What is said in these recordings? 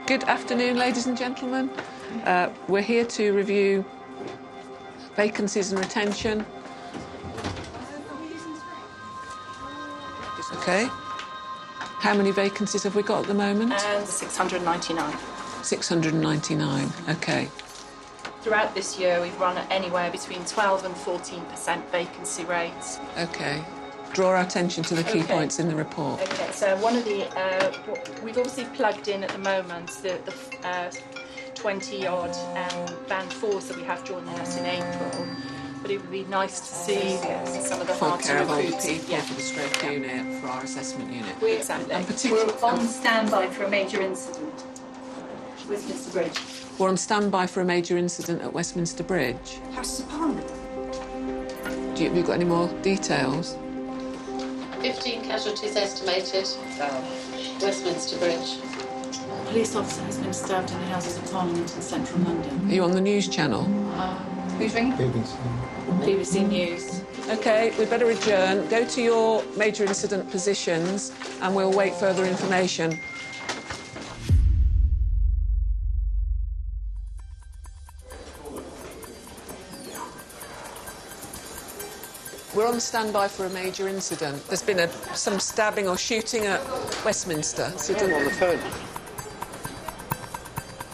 Good afternoon, ladies and gentlemen. We're here to review vacancies and retention. OK. How many vacancies have we got at the moment? 699. 699, OK. Throughout this year, we've run at anywhere between 12 and 14% vacancy rates. OK. Draw our attention to the key points in the report. OK, so one of the... we've obviously plugged in at the moment the 20-odd Band 4s that we have joining us in April. But it would be nice to see some of the hard to recruit people for the stroke unit, for our assessment unit. Exactly. And particularly... We're on standby for a major incident. Westminster Bridge. We're on standby for a major incident at Westminster Bridge. Houses of Parliament. Have you got any more details? 15 casualties estimated. Westminster Bridge. A police officer has been stabbed in the Houses of Parliament in central London. Are you on the news channel? Who's ringing? BBC News. OK, we'd better adjourn. Go to your major incident positions and we'll wait further information. We're on standby for a major incident. There's been some stabbing or shooting at Westminster. I'm on the phone.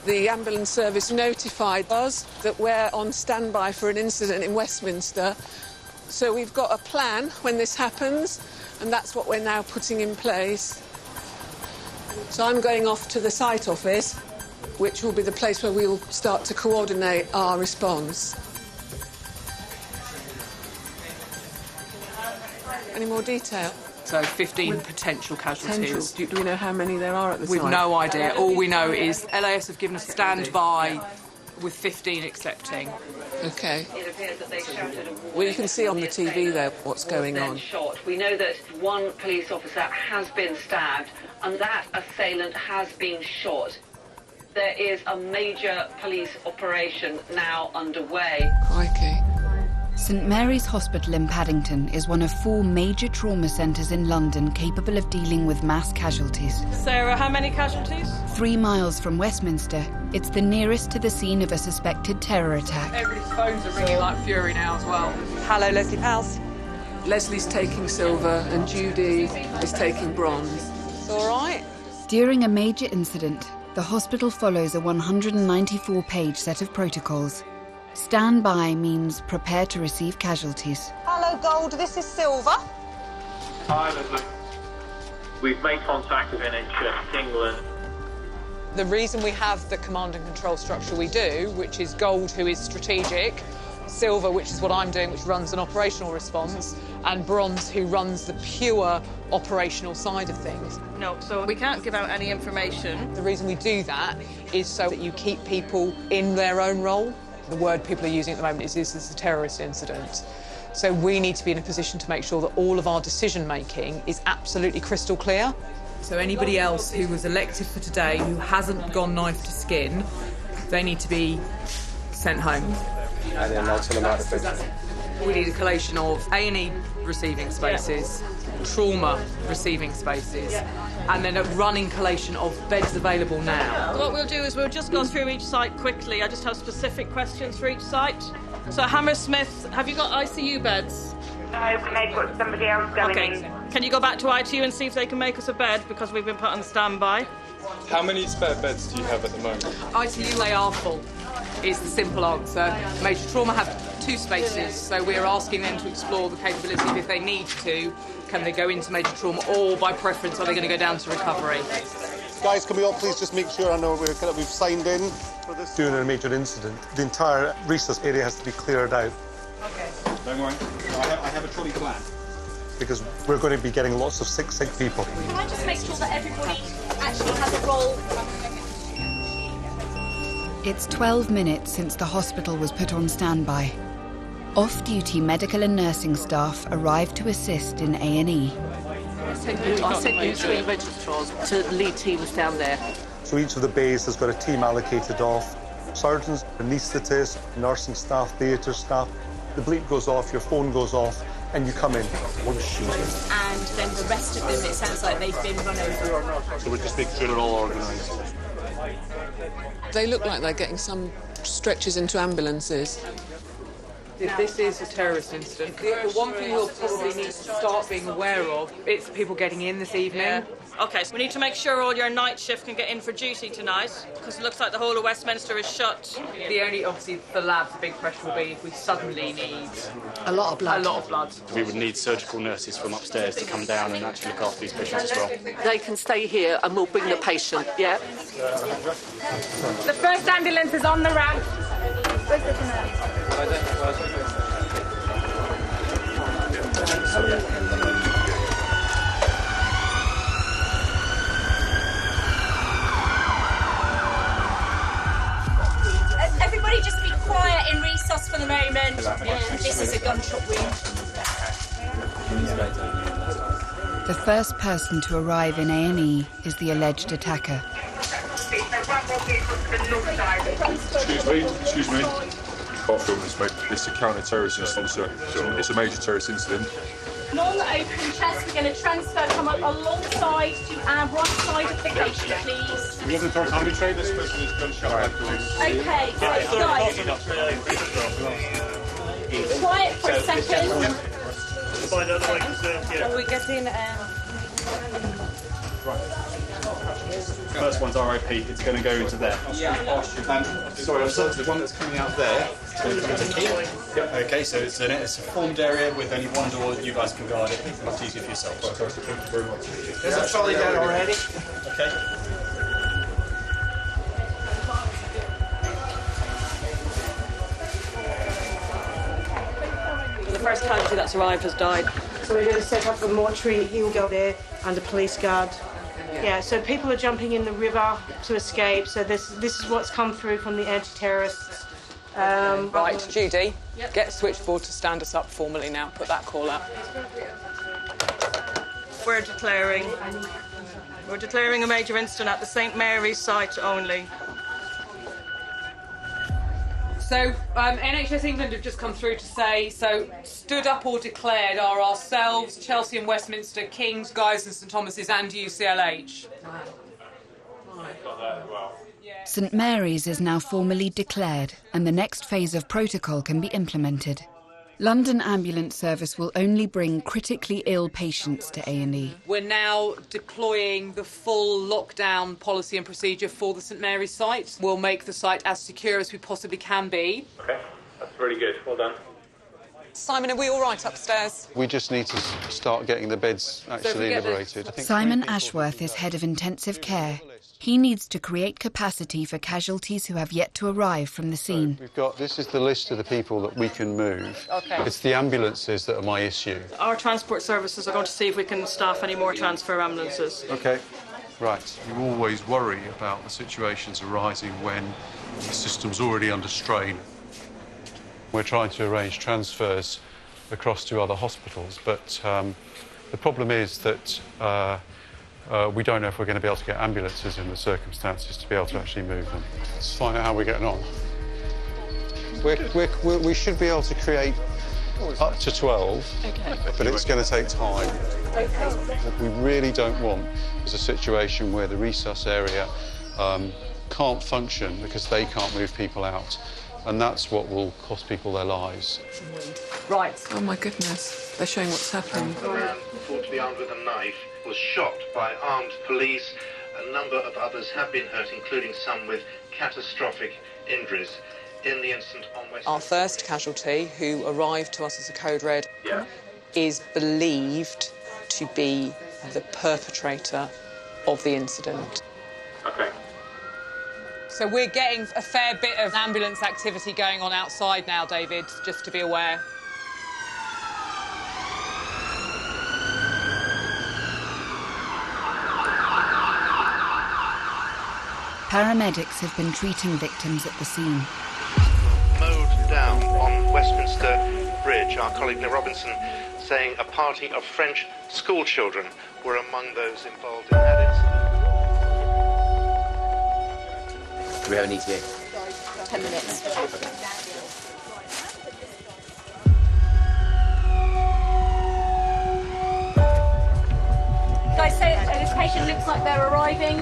The ambulance service notified us that we're on standby for an incident in Westminster. So we've got a plan when this happens, and that's what we're now putting in place. So I'm going off to the site office, which will be the place where we'll start to coordinate our response. Any more detail? So 15 potential casualties. Do we know how many there are at the site? We've no idea. All we know is LAS have given us standby with 15 accepting. OK. It appears that they shouted. Well, you can see on the TV there what's going on. Shot. We know that one police officer has been stabbed and that assailant has been shot. There is a major police operation now underway. Crikey. St Mary's Hospital in Paddington is one of 4 major trauma centres in London capable of dealing with mass casualties. Sarah, how many casualties? 3 miles from Westminster, it's the nearest to the scene of a suspected terror attack. Everybody's phones are ringing like fury now as well. Hello, Leslie Pals. Leslie's taking silver and Judy is taking bronze. It's all right. During a major incident, the hospital follows a 194-page set of protocols. Stand by means prepare to receive casualties. Hello, Gold. This is Silver. Hi, Leslie. We've made contact with NHS England. The reason we have the command and control structure we do, which is Gold, who is strategic, Silver, which is what I'm doing, which runs an operational response, and Bronze, who runs the pure operational side of things. No, so we can't give out any information. The reason we do that is so that you keep people in their own role. The word people are using at the moment is this is a terrorist incident. So we need to be in a position to make sure that all of our decision-making is absolutely crystal clear. So anybody else who was elected for today who hasn't gone knife to skin, they need to be sent home. And then I'll tell them out the We need a collation of A&E receiving spaces, trauma receiving spaces, and then a running collation of beds available now. What we'll do is we'll just go through each site quickly. I just have specific questions for each site. So Hammersmith, have you got ICU beds? No, they've got somebody else going in. Can you go back to ITU and see if they can make us a bed, because we've been put on standby? How many spare beds do you have at the moment? ITU, they are full, is the simple answer. Major trauma have 2 spaces, so we're asking them to explore the capability of, if they need to, can they go into major trauma, or by preference, are they going to go down to recovery? Guys, can we all please just make sure we've signed in for this? During a major incident, the entire resource area has to be cleared out. OK. Don't worry. I have a trolley plan. Because we're going to be getting lots of sick people. Can I just make sure that everybody actually has a role? It's 12 minutes since the hospital was put on standby. Off-duty medical and nursing staff arrived to assist in A&E. I sent you 3 registrars to the lead team was down there. So each of the bays has got a team allocated off. Surgeons, anaesthetists, nursing staff, theatre staff. The bleep goes off, your phone goes off, and you come in. One shoot. And then the rest of them, it sounds like they've been run over. So we're just making sure they're all organised. They look like they're getting some stretchers into ambulances. If this is a terrorist incident, the one thing we'll probably need to start being aware of, it's people getting in this evening. Yeah. OK, so we need to make sure all your night shift can get in for duty tonight, because it looks like the whole of Westminster is shut. The only, obviously, for labs, the big pressure will be if we suddenly need... A lot of blood. A lot of blood. We would need surgical nurses from upstairs to come down and actually look after these patients as well. They can stay here and we'll bring the patient, yeah? The first ambulance is on the ramp. Where's the Everybody just be quiet in resus for the moment. This is a gunshot wound. The first person to arrive in A&E is the alleged attacker. Excuse me. Can't film this, mate. It's a counter-terrorist incident, sir. It's a major terrorist incident. Non-open chest, we're going to transfer, come up alongside to our right side of the patient, please. We haven't told how many trade this person is gunshot. Okay, so guys, quiet for a second. Are we getting... First one's RIP, it's going to go into there. Sorry, the one that's coming out there. Yep, okay, so it's a formed area with only one door, you guys can guard it. It's much easier for yourself. Fantastic, thank you very much. There's a trolley there already. Okay. The first casualty that's arrived has died. So we're going to set up a mortuary, he'll go there, and a police guard. Yeah, so people are jumping in the river to escape, so this is what's come through from the anti-terrorists. Right, Judy, get switchboard to stand us up formally now. Put that call out. We're declaring a major incident at the St Mary's site only. So, NHS England have just come through to say, so stood up or declared are ourselves, Chelsea and Westminster, King's, Guy's and St Thomas's and UCLH. St Mary's is now formally declared and the next phase of protocol can be implemented. London Ambulance Service will only bring critically ill patients to A&E. We're now deploying the full lockdown policy and procedure for the St Mary's site. We'll make the site as secure as we possibly can be. OK, that's really good. Well done. Simon, are we all right upstairs? We just need to start getting the beds actually liberated. Simon Ashworth is head of intensive care. He needs to create capacity for casualties who have yet to arrive from the scene. This is the list of the people that we can move. OK. It's the ambulances that are my issue. Our transport services are going to see if we can staff any more transfer ambulances. OK, right. You always worry about the situations arising when the system's already under strain. We're trying to arrange transfers across to other hospitals, but the problem is that we don't know if we're going to be able to get ambulances in the circumstances to be able to actually move them. Let's find out how we're getting on. We should be able to create up to 12, but it's going to take time. What we really don't want is a situation where the resus area can't function because they can't move people out. And that's what will cost people their lives. Right. Oh, my goodness. They're showing what's happened. A man thought to be armed with a knife was shot by armed police. A number of others have been hurt, including some with catastrophic injuries. In the incident on Westminster... Our first casualty, who arrived to us as a code red, is believed to be the perpetrator of the incident. OK. So we're getting a fair bit of ambulance activity going on outside now, David, just to be aware. Paramedics have been treating victims at the scene. Mowed down on Westminster Bridge. Our colleague Nick Robinson saying a party of French school children were among those involved in that incident. Do we have an ETA? 10 minutes. Guys, so this patient looks like they're arriving.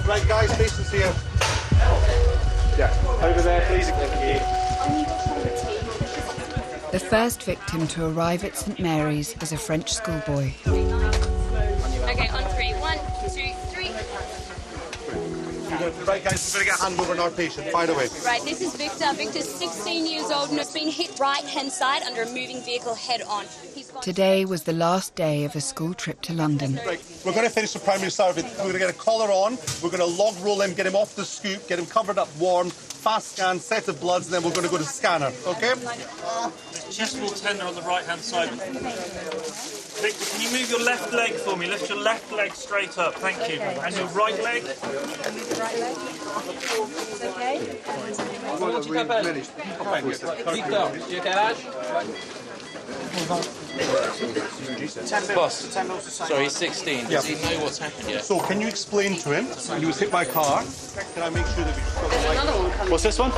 Right, guys, patients here. Yeah, over there, please. Thank you. The first victim to arrive at St Mary's is a French schoolboy. Okay, on 3. 1, 2, 3. Right, guys, we're going to get a hand over on our patient. Fire away. Right, this is Victor. Victor's 16 years old and has been hit right-hand side under a moving vehicle head-on. Today was the last day of a school trip to London. Right, we're going to finish the primary survey. We're going to get a collar on, we're going to log roll him, get him off the scoop, get him covered up warm, fast scan, set of bloods, and then we're going to go to scanner, OK? Chest wall tender on the right-hand side. Victor, can you move your left leg for me? Lift your left leg straight up, thank you. And your right leg. Okay. Comment tu t'appelles? Victor, tu as quel âge? Boss, sorry, he's 16. Does he know what's happened yet? So, can you explain to him? He was hit by a car. Can I make sure that we've got There's another one coming. What's this one?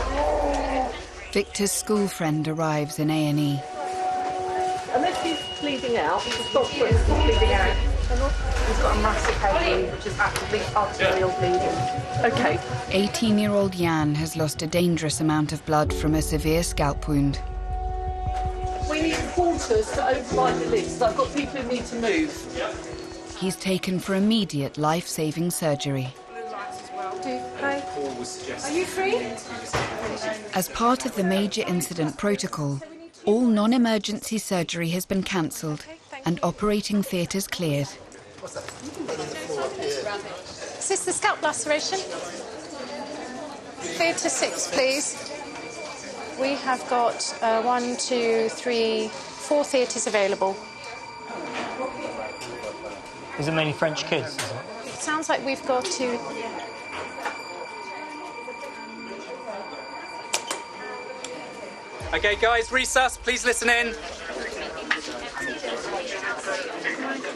Victor's school friend arrives in A&E. Unless he's bleeding out, he's stop for instance bleeding out. He's got a massive head wound, which is actively arterial bleeding. Okay. 18-year-old Jan has lost a dangerous amount of blood from a severe scalp wound. We need porters to override the list. I've got people who need to move. He's taken for immediate life-saving surgery. Hi. Are you free? As part of the major incident protocol, all non-emergency surgery has been cancelled and operating theatres cleared. Is this the scalp laceration? Theatre 6, please. We have got 1, 2, 3, 4 theatres available. Is it mainly French kids, is it? It sounds like we've got to... OK, guys, recess, please listen in.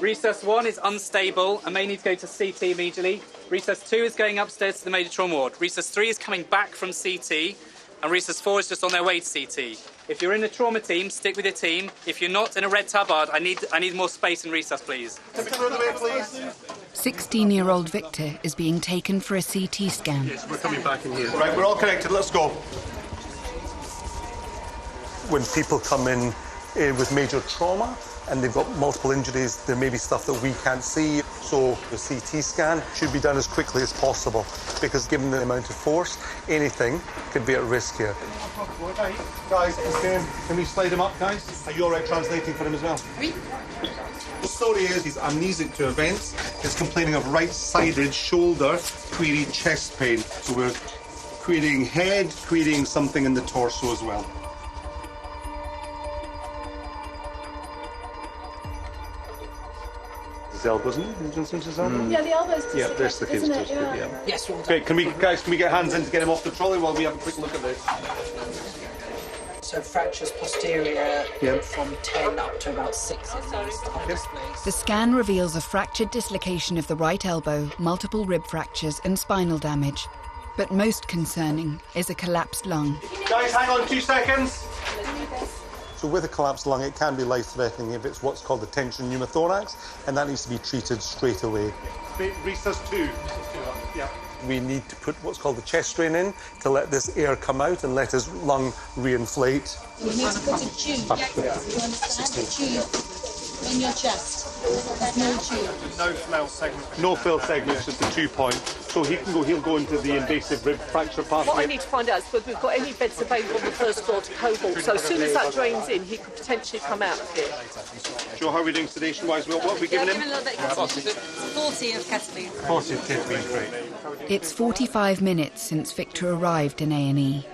Recess 1 is unstable and may need to go to CT immediately. Recess 2 is going upstairs to the major trauma ward. Recess 3 is coming back from CT. And Recess 4 is just on their way to CT. If you're in the trauma team, stick with your team. If you're not in a red tabard, I need more space in recess, please. 16-year-old Victor is being taken for a CT scan. Yes, we're coming back in here. Right, we're all connected. Let's go. When people come in with major trauma and they've got multiple injuries, there may be stuff that we can't see. So the CT scan should be done as quickly as possible because given the amount of force, anything could be at risk here. Guys, can we slide him up, guys? Are you all right translating for him as well? Oui. The story is he's amnesic to events. He's complaining of right-sided shoulder, query chest pain. So we're querying head, querying something in the torso as well. His elbows, isn't it? Yeah, the elbows. Yeah, there's the case. Yeah. Yes. Great. Can we get hands in to get him off the trolley while we have a quick look at this? So fractures posterior Yeah. from 10 up to about 6 in these The scan reveals a fractured dislocation of the right elbow, multiple rib fractures and spinal damage. But most concerning is a collapsed lung. Guys, hang on 2 seconds. So with a collapsed lung, it can be life-threatening if it's what's called a tension pneumothorax, and that needs to be treated straight away. Recess 2. Yeah. We need to put what's called the chest drain in to let this air come out and let his lung reinflate. You need to put a tube. You understand? A tube in your chest. No tube. No fill segment. No fill segments, just the 2 point. So he'll go into the invasive rib fracture pathway. What I need to find out is whether we've got any beds available on the first floor to cohort. So as soon as that drains in, he could potentially come out of here. Joe, how are we doing sedation-wise? What are we giving him? 40 of ketamine. 40 of ketamine, great. It's 45 minutes since Victor arrived in A&E.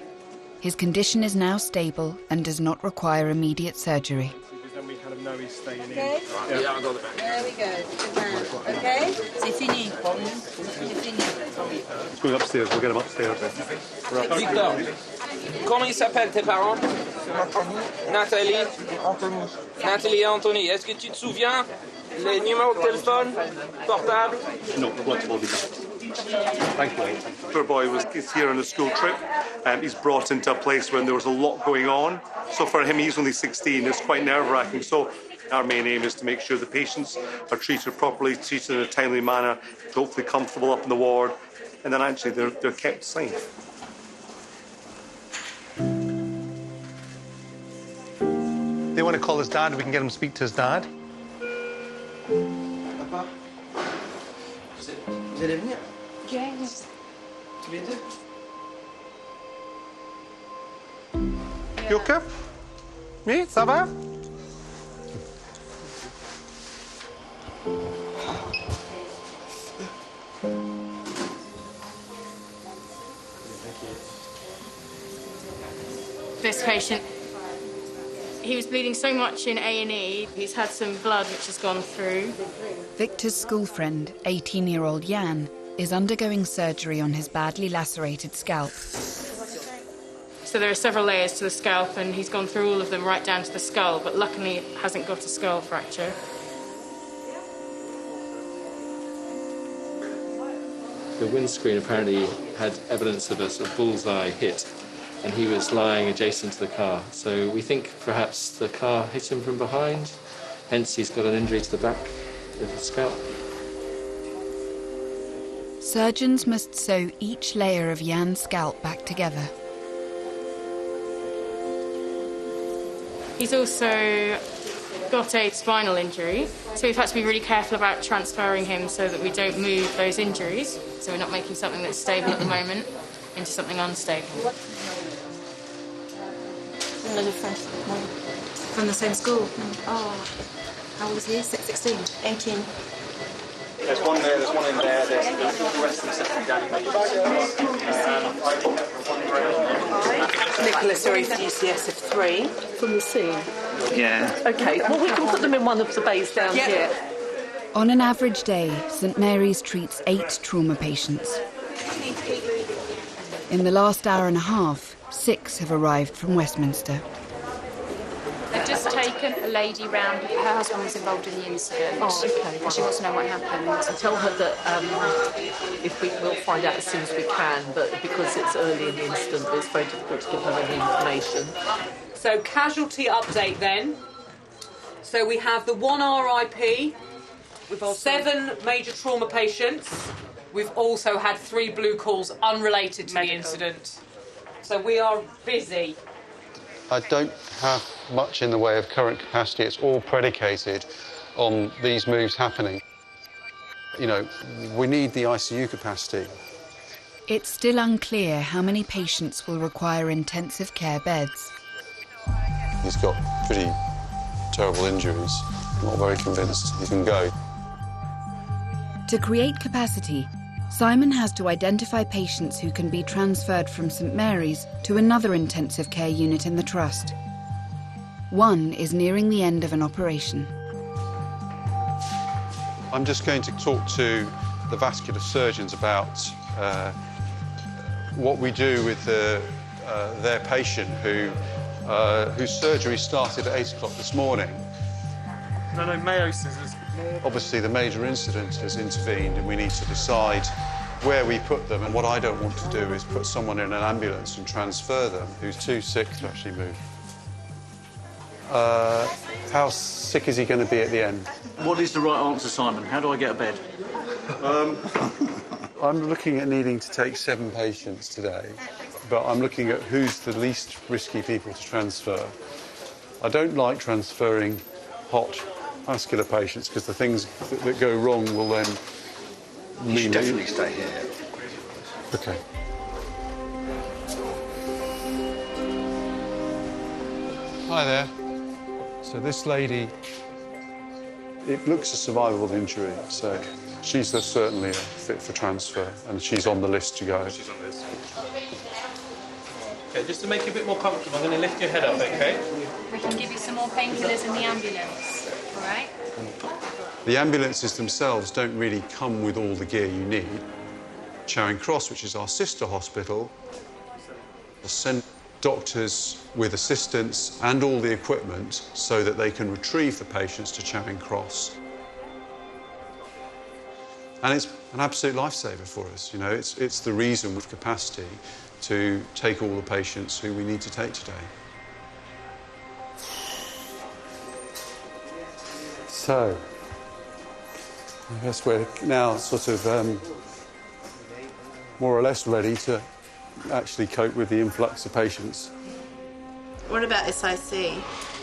His condition is now stable and does not require immediate surgery. Okay? Yeah, I got it. There we go. Good man. Okay? C'est fini. C'est fini. Let's go upstairs. We'll get him upstairs. Victor, comment ils s'appellent tes parents? Nathalie. Nathalie et Anthony. Est-ce que tu te souviens les numéros de téléphone portable? No, let's hold him. Thank you. Poor boy is here on a school trip. He's brought into a place when there was a lot going on. So for him, he's only 16. It's quite nerve-wracking. So Our main aim is to make sure the patients are treated properly, treated in a timely manner, hopefully comfortable up in the ward, and then actually they're kept safe. They want to call his dad, we can get him to speak to his dad. Papa, vous allez venir? Yes. Tu viens d'où? You okay? Oui, ça va? This patient, he was bleeding so much in A&E, he's had some blood which has gone through. Victor's school friend, 18-year-old Jan, is undergoing surgery on his badly lacerated scalp. So there are several layers to the scalp and he's gone through all of them right down to the skull, but luckily it hasn't got a skull fracture. The windscreen apparently had evidence of a sort of bullseye hit, and he was lying adjacent to the car. So we think perhaps the car hit him from behind, hence he's got an injury to the back of the scalp. Surgeons must sew each layer of Jan's scalp back together. He's also got a spinal injury, so we've had to be really careful about transferring him so that we don't move those injuries, so we're not making something that's stable at the moment into something unstable. Another friend from the same school. Oh, how old is he? 16? 18. There's one there, there's one in there, there's the rest of the second down. Nicholas are ECS of 3. From the scene? Yeah. OK, well, we can put them in one of the bays down here. On an average day, St Mary's treats 8 trauma patients. In the last hour and a half, 6 have arrived from Westminster. They've just taken a lady round. Her husband was involved in the incident. Oh, OK. And she wants to know what happened. So tell her that if we'll find out as soon as we can, but because it's early in the incident, it's very difficult to give her any information. So casualty update then. So we have the 1 RIP, we've 7 major trauma patients. We've also had 3 blue calls unrelated to the incident. So we are busy. I don't have much in the way of current capacity. It's all predicated on these moves happening. You know, we need the ICU capacity. It's still unclear how many patients will require intensive care beds. He's got pretty terrible injuries. I'm not very convinced he can go. To create capacity, Simon has to identify patients who can be transferred from St Mary's to another intensive care unit in the Trust. One is nearing the end of an operation. I'm just going to talk to the vascular surgeons about what we do with their patient whose surgery started at 8 o'clock this morning. No, Mayo scissors. Obviously, the major incident has intervened and we need to decide where we put them. And what I don't want to do is put someone in an ambulance and transfer them who's too sick to actually move. How sick is he going to be at the end? What is the right answer, Simon? How do I get a bed? I'm looking at needing to take 7 patients today, but I'm looking at who's the least risky people to transfer. I don't like transferring hot vascular patients because the things that go wrong will then mean... You should definitely stay here. OK. Hi there. So this lady, it looks a survivable injury, so she's certainly fit for transfer, and she's on the list to go. She's on the list. OK, just to make you a bit more comfortable, I'm going to lift your head up, OK? We can give you some more painkillers in the ambulance, all right? The ambulances themselves don't really come with all the gear you need. Charing Cross, which is our sister hospital, will send doctors with assistants and all the equipment so that they can retrieve the patients to Charing Cross. And it's an absolute lifesaver for us, you know. It's the reason with capacity to take all the patients who we need to take today. So, I guess we're now sort of more or less ready to actually cope with the influx of patients. What about SIC?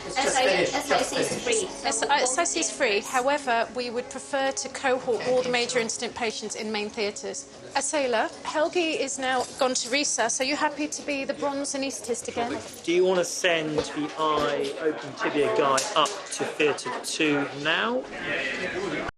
SIC is free. SIC is free. However, we would prefer to cohort all the major incident patients in main theatres. Sailor, Helgi is now gone to recess. Are you happy to be the bronze anaesthetist again? Do you want to send the eye open tibia guy up to theatre 2 now?